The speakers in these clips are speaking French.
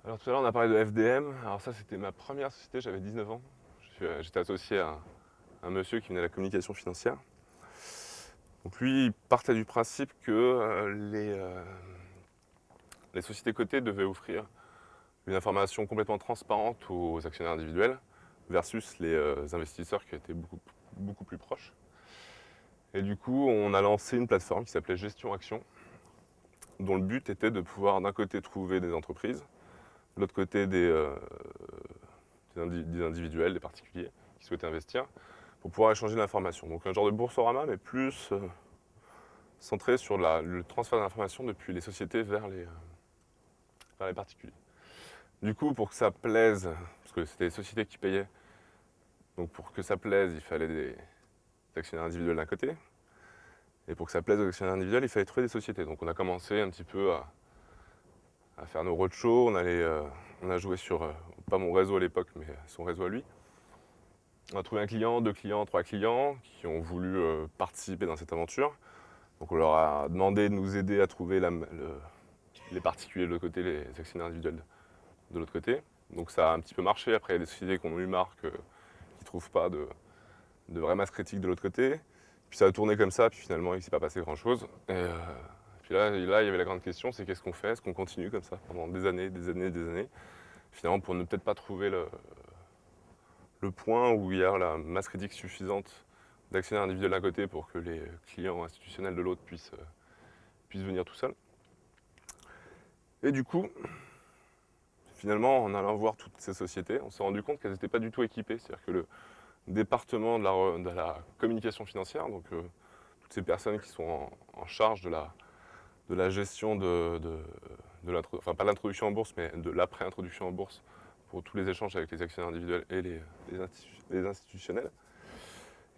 Alors tout à l'heure on a parlé de FDM, alors ça c'était ma première société, j'avais 19 ans. J'étais associé à un monsieur qui venait de la communication financière. Donc lui il partait du principe que les sociétés cotées devaient offrir une information complètement transparente aux actionnaires individuels versus les investisseurs qui étaient beaucoup plus proches. Et du coup on a lancé une plateforme qui s'appelait Gestion Action, dont le but était de pouvoir d'un côté trouver des entreprises, de l'autre côté des individuels, des particuliers qui souhaitaient investir, pour pouvoir échanger de l'information. Donc un genre de boursorama, mais plus centré sur le transfert d'informations depuis les sociétés vers les particuliers. Du coup, pour que ça plaise, parce que c'était les sociétés qui payaient, donc pour que ça plaise, il fallait des actionnaires individuels d'un côté, et pour que ça plaise aux actionnaires individuels, il fallait trouver des sociétés. Donc on a commencé un petit peu à faire nos roadshows, on a joué sur, pas mon réseau à l'époque, mais son réseau à lui. On a trouvé un client, 2 clients, 3 clients qui ont voulu participer dans cette aventure. Donc on leur a demandé de nous aider à trouver les particuliers de l'autre côté, les actionnaires individuels de l'autre côté. Donc ça a un petit peu marché. Après, il y a des sociétés qui ont eu marre, qui ne trouvent pas de vraie masse critique de l'autre côté. Puis ça a tourné comme ça, puis finalement, il ne s'est pas passé grand-chose. Puis là, il y avait la grande question, c'est qu'est-ce qu'on fait? Est-ce qu'on continue comme ça pendant des années, des années, des années? Finalement, pour ne peut-être pas trouver le point où il y a la masse critique suffisante d'actionnaires individuels d'un côté pour que les clients institutionnels de l'autre puissent venir tout seuls. Et du coup, finalement, en allant voir toutes ces sociétés, on s'est rendu compte qu'elles n'étaient pas du tout équipées. C'est-à-dire que le département de la communication financière, donc toutes ces personnes qui sont en charge de la gestion enfin pas l'introduction en bourse, mais de l'après-introduction en bourse pour tous les échanges avec les actionnaires individuels et les institutionnels.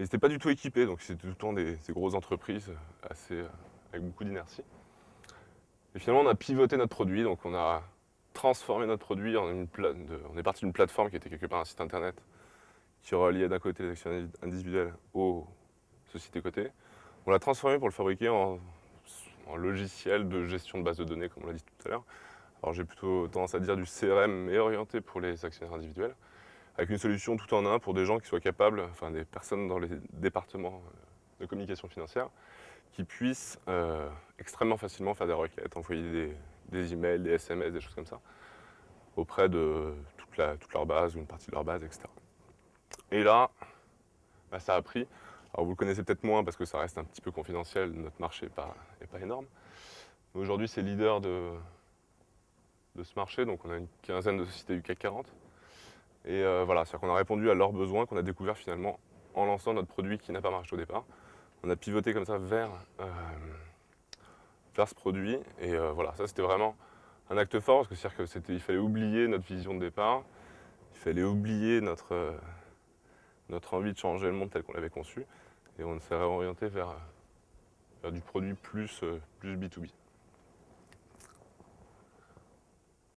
Ils n'étaient pas du tout équipés, donc c'était tout le temps ces grosses entreprises avec beaucoup d'inertie. Et finalement, on a pivoté notre produit, donc on a transformé notre produit on est parti d'une plateforme qui était quelque part un site internet qui reliait d'un côté les actionnaires individuels aux sociétés cotées. On l'a transformé pour le fabriquer en logiciel de gestion de base de données, comme on l'a dit tout à l'heure. Alors j'ai plutôt tendance à dire du CRM, mais orienté pour les actionnaires individuels, avec une solution tout en un pour des gens qui soient capables, enfin des personnes dans les départements de communication financière, qui puissent extrêmement facilement faire des requêtes, envoyer des emails, des SMS, des choses comme ça, auprès de toute leur base ou une partie de leur base, etc. Et là, ça a pris. Alors vous le connaissez peut-être moins parce que ça reste un petit peu confidentiel, notre marché n'est pas énorme. Mais aujourd'hui, c'est leader de ce marché, donc on a une quinzaine de sociétés du CAC 40. Et voilà, c'est-à-dire qu'on a répondu à leurs besoins qu'on a découvert finalement en lançant notre produit qui n'a pas marché au départ. On a pivoté comme ça vers ce produit. Et voilà, ça c'était vraiment un acte fort parce que c'est-à-dire qu'il fallait oublier notre vision de départ, il fallait oublier notre envie de changer le monde tel qu'on l'avait conçu. Et on s'est réorienté vers du produit plus B2B.